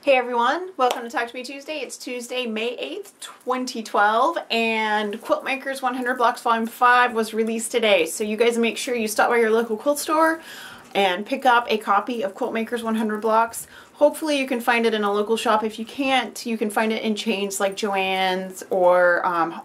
Hey everyone, welcome to Talk to Me Tuesday. It's Tuesday, May 8th, 2012, and Quilt Makers 100 Blocks Volume 5 was released today. So you guys make sure you stop by your local quilt store and pick up a copy of Quilt Makers 100 Blocks. Hopefully you can find it in a local shop. If you can't, you can find it in chains like Joann's or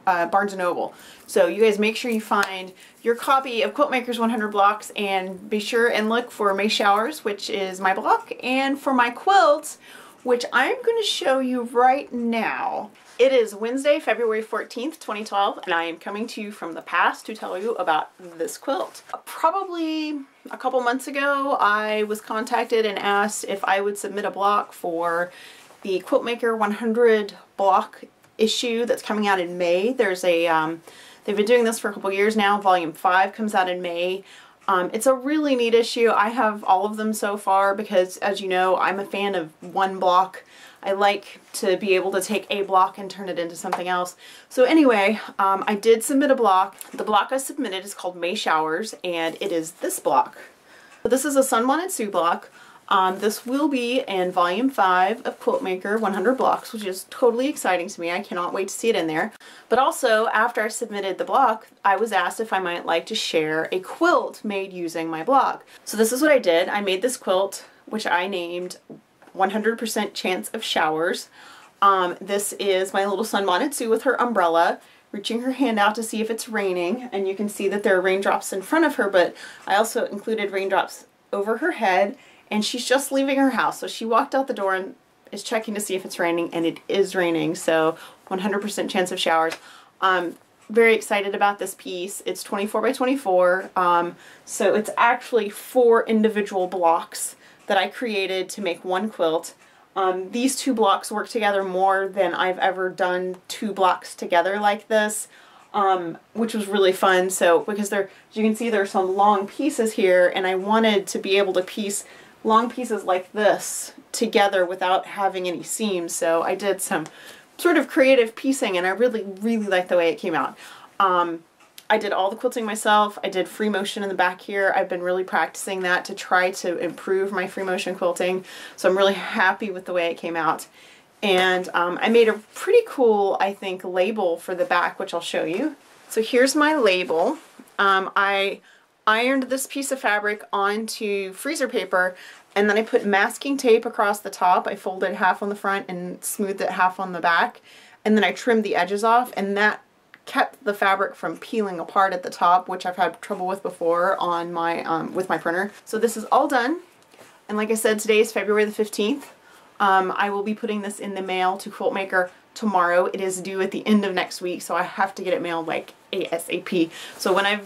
Barnes & Noble. So you guys make sure you find your copy of Quilt Makers 100 Blocks, and be sure and look for May Showers, which is my block, and for my quilts, which I'm going to show you right now. It is Wednesday, February 14th, 2012, and I am coming to you from the past to tell you about this quilt. Probably a couple months ago, I was contacted and asked if I would submit a block for the Quilt Maker 100 block issue that's coming out in May. There's a, they've been doing this for a couple years now. Volume 5 comes out in May. It's a really neat issue. I have all of them so far because, as you know, I'm a fan of one block. I like to be able to take a block and turn it into something else. So anyway, I did submit a block. The block I submitted is called May Showers, and it is this block. So this is a Sunbonnet Sue block. This will be in Volume 5 of Quilt Maker 100 Blocks, which is totally exciting to me. I cannot wait to see it in there. But also, after I submitted the block, I was asked if I might like to share a quilt made using my block. So this is what I did. I made this quilt, which I named 100% Chance of Showers. This is my little Sunbonnet Sue with her umbrella, reaching her hand out to see if it's raining. And you can see that there are raindrops in front of her, but I also included raindrops over her head. And she's just leaving her house. So she walked out the door and is checking to see if it's raining, and it is raining. So 100% chance of showers. I'm very excited about this piece. It's 24 by 24. So it's actually 4 individual blocks that I created to make one quilt. These 2 blocks work together more than I've ever done 2 blocks together like this. Which was really fun. So because there, as you can see, there's some long pieces here, and I wanted to be able to piece long pieces like this together without having any seams. So I did some sort of creative piecing, and I really like the way it came out. I did all the quilting myself. I did free motion in the back here. I've been really practicing that to try to improve my free motion quilting. So I'm really happy with the way it came out. And I made a pretty cool, I think, label for the back, which I'll show you. So here's my label. I ironed this piece of fabric onto freezer paper, and then I put masking tape across the top. I folded half on the front and smoothed it half on the back, and then I trimmed the edges off, and that kept the fabric from peeling apart at the top, which I've had trouble with before on my with my printer. So this is all done, and like I said, today is February the 15th. I will be putting this in the mail to Quilt Maker tomorrow. It is due at the end of next week, so I have to get it mailed like ASAP. So when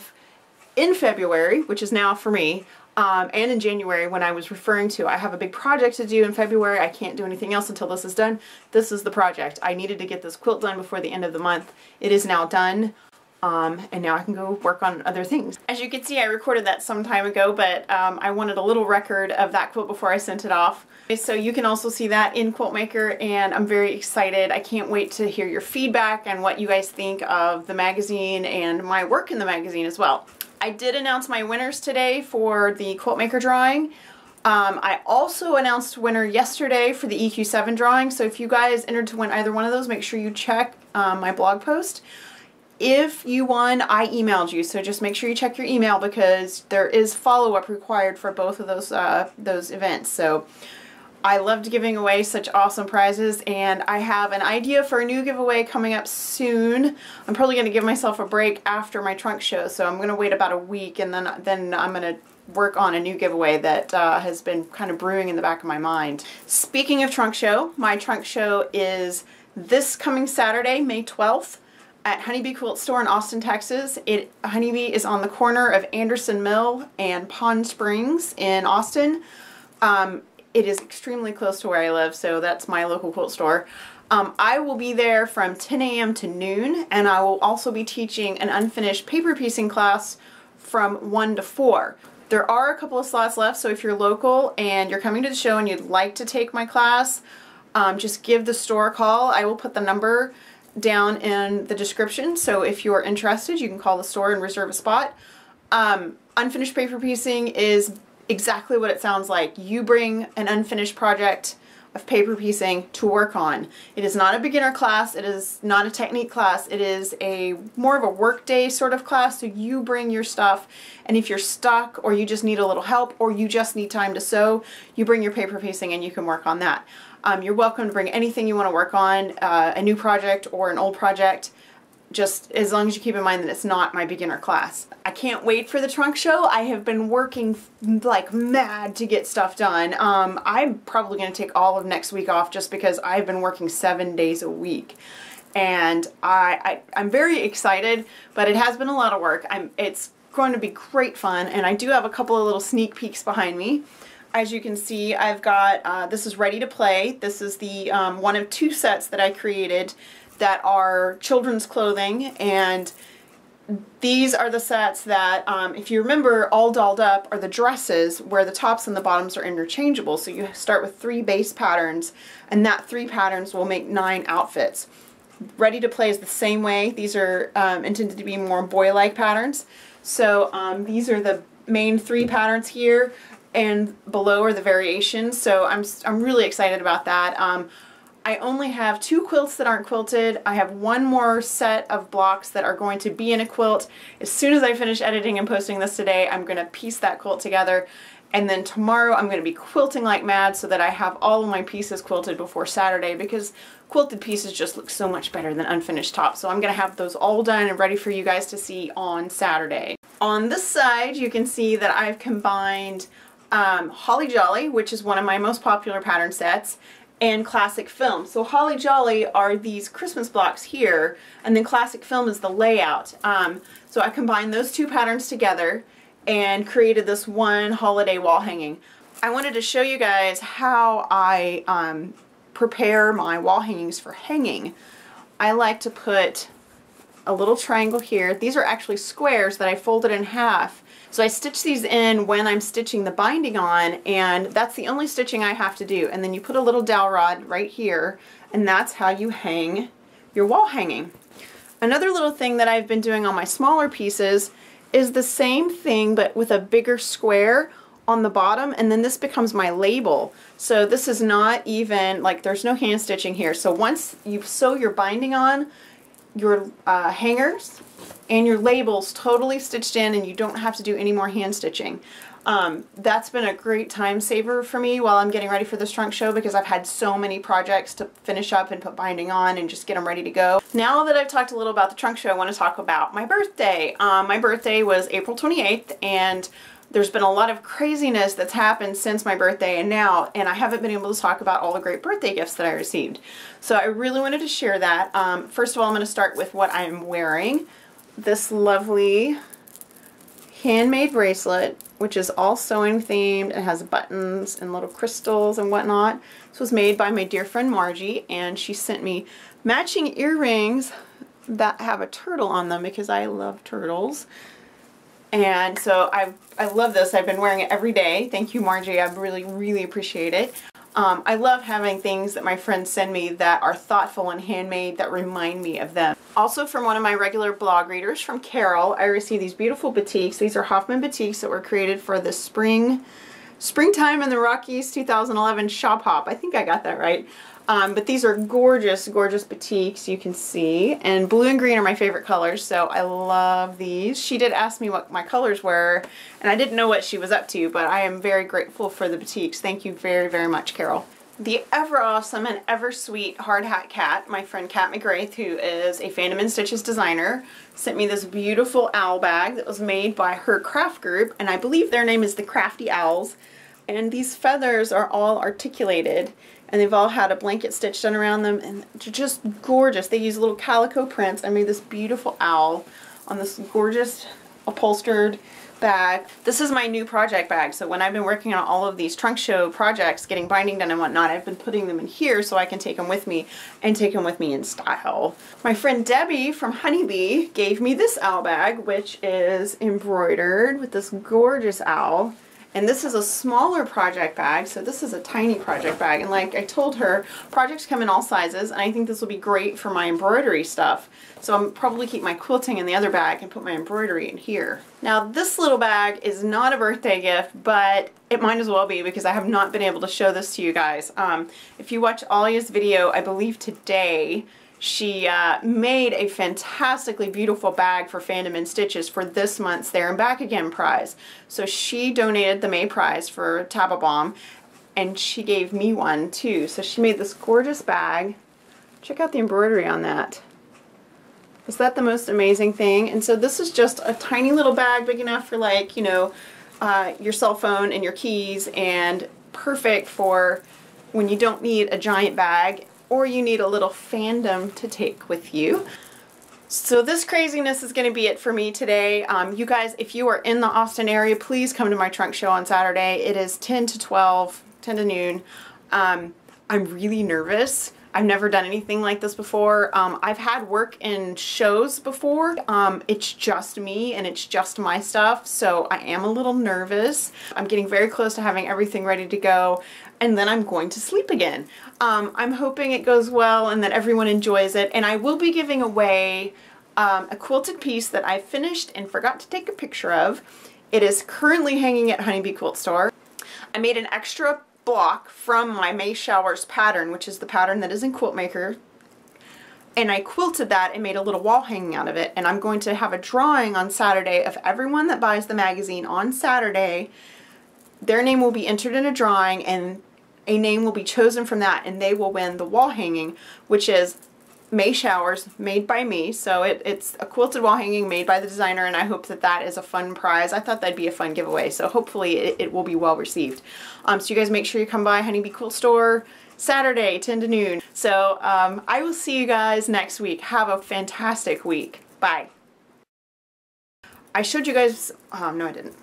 in February, which is now for me, and in January when I was referring to, I have a big project to do in February. I can't do anything else until this is done. This is the project. I needed to get this quilt done before the end of the month. It is now done. And now I can go work on other things. As you can see, I recorded that some time ago, but I wanted a little record of that quilt before I sent it off. So you can also see that in Quilt Maker, and I'm very excited. I can't wait to hear your feedback and what you guys think of the magazine and my work in the magazine as well. I did announce my winners today for the Quilt Maker drawing. I also announced winner yesterday for the EQ7 drawing, so if you guys entered to win either one of those, make sure you check my blog post. If you won, I emailed you, so just make sure you check your email because there is follow-up required for both of those events. So I loved giving away such awesome prizes, and I have an idea for a new giveaway coming up soon. I'm probably going to give myself a break after my trunk show, so I'm going to wait about a week, and then I'm going to work on a new giveaway that has been kind of brewing in the back of my mind. Speaking of trunk show, my trunk show is this coming Saturday, May 12th. At Honeybee Quilt Store in Austin, Texas. Honeybee is on the corner of Anderson Mill and Pond Springs in Austin. It is extremely close to where I live, so that's my local quilt store. I will be there from 10 a.m. to noon, and I will also be teaching an unfinished paper piecing class from 1 to 4. There are a couple of slots left, so if you're local and you're coming to the show and you'd like to take my class, just give the store a call. I will put the number down in the description, so if you're interested, you can call the store and reserve a spot. Unfinished paper piecing is exactly what it sounds like. You bring an unfinished project of paper piecing to work on. It is not a beginner class, it is not a technique class, it is a more of a work day sort of class, so you bring your stuff, and if you're stuck or you just need a little help or you just need time to sew, you bring your paper piecing and you can work on that. You're welcome to bring anything you want to work on, a new project or an old project, just as long as you keep in mind that it's not my beginner class. I can't wait for the trunk show. I have been working like mad to get stuff done. I'm probably going to take all of next week off just because I've been working 7 days a week. And I'm very excited, but it has been a lot of work. It's going to be great fun, and I do have a couple of little sneak peeks behind me. As you can see, I've got, this is Ready to Play. This is the one of 2 sets that I created that are children's clothing, and these are the sets that, if you remember, All Dolled Up are the dresses where the tops and the bottoms are interchangeable. So you start with 3 base patterns, and that 3 patterns will make 9 outfits. Ready to Play is the same way. These are intended to be more boy-like patterns. So these are the main 3 patterns here, and below are the variations. So I'm really excited about that. I only have 2 quilts that aren't quilted. I have 1 more set of blocks that are going to be in a quilt. As soon as I finish editing and posting this today, I'm going to piece that quilt together. And then tomorrow I'm going to be quilting like mad so that I have all of my pieces quilted before Saturday, because quilted pieces just look so much better than unfinished tops. So I'm going to have those all done and ready for you guys to see on Saturday. On this side, you can see that I've combined Holly Jolly, which is one of my most popular pattern sets, and Classic Film. So Holly Jolly are these Christmas blocks here, and then Classic Film is the layout. So I combined those 2 patterns together and created this one holiday wall hanging. I wanted to show you guys how I prepare my wall hangings for hanging. I like to put a little triangle here. These are actually squares that I folded in half. So I stitch these in when I'm stitching the binding on, and that's the only stitching I have to do. And then you put a little dowel rod right here, and that's how you hang your wall hanging. Another little thing that I've been doing on my smaller pieces is the same thing but with a bigger square on the bottom, and then this becomes my label. So this is not even, like, there's no hand stitching here. So once you sew your binding on, your hangers and your labels totally stitched in, and you don't have to do any more hand stitching. That's been a great time saver for me while I'm getting ready for this trunk show, because I've had so many projects to finish up and put binding on and just get them ready to go. Now that I've talked a little about the trunk show, I want to talk about my birthday. My birthday was April 28th, and there's been a lot of craziness that's happened since my birthday and now, and I haven't been able to talk about all the great birthday gifts that I received. So I really wanted to share that. First of all, I'm going to start with what I'm wearing. This lovely handmade bracelet, which is all sewing themed and has buttons and little crystals and whatnot. This was made by my dear friend Margie, and she sent me matching earrings that have a turtle on them because I love turtles. And so I love this. I've been wearing it every day. Thank you, Margie. I really appreciate it. I love having things that my friends send me that are thoughtful and handmade that remind me of them. Also, from one of my regular blog readers, from Carol, I received these beautiful batiks. These are Hoffman batiks that were created for the Springtime in the Rockies 2011 Shop Hop. I think I got that right. But these are gorgeous batiks, you can see, and blue and green are my favorite colors, so I love these. She did ask me what my colors were, and I didn't know what she was up to, but I am very grateful for the batiks. Thank you very much, Carol. The ever awesome and ever sweet Hard Hat Cat, my friend Kat McGrath, who is a Fandom in Stitches designer, sent me this beautiful owl bag that was made by her craft group, and I believe their name is the Crafty Owls. And these feathers are all articulated, and they've all had a blanket stitch done around them, and they're just gorgeous. They use little calico prints. I made this beautiful owl on this gorgeous upholstered bag. This is my new project bag, so when I've been working on all of these trunk show projects, getting binding done and whatnot, I've been putting them in here so I can take them with me and take them with me in style. My friend Debbie from Honeybee gave me this owl bag, which is embroidered with this gorgeous owl. And this is a smaller project bag, so this is a tiny project bag. And like I told her, projects come in all sizes, and I think this will be great for my embroidery stuff. So I'll probably keep my quilting in the other bag and put my embroidery in here. Now this little bag is not a birthday gift, but it might as well be because I have not been able to show this to you guys. If you watch Alia's video, I believe today, she made a fantastically beautiful bag for Fandom and Stitches for this month's There and Back Again prize. So she donated the May prize for Taba Bomb, and she gave me one too. So she made this gorgeous bag. Check out the embroidery on that. Is that the most amazing thing? And so this is just a tiny little bag, big enough for, like, you know, your cell phone and your keys, and perfect for when you don't need a giant bag or you need a little fandom to take with you. So this craziness is going to be it for me today. You guys, if you are in the Austin area, please come to my trunk show on Saturday. It is 10 to 12, 10 to noon. I'm really nervous. I've never done anything like this before. I've had work in shows before. It's just me and it's just my stuff, so I am a little nervous. I'm getting very close to having everything ready to go, and then I'm going to sleep again. I'm hoping it goes well and that everyone enjoys it, and I will be giving away a quilted piece that I finished and forgot to take a picture of. It is currently hanging at Honeybee Quilt Store. I made an extra block from my May Showers pattern, which is the pattern that is in Quilt Maker, and I quilted that and made a little wall hanging out of it. And I'm going to have a drawing on Saturday of everyone that buys the magazine on Saturday. Their name will be entered in a drawing, and a name will be chosen from that, and they will win the wall hanging, which is May Showers, made by me. So it's a quilted wall hanging made by the designer, and I hope that that is a fun prize. I thought that'd be a fun giveaway, so hopefully it will be well received. So you guys make sure you come by Honeybee Quilt Store Saturday, 10 to noon. So I will see you guys next week. Have a fantastic week. Bye. I showed you guys, no I didn't.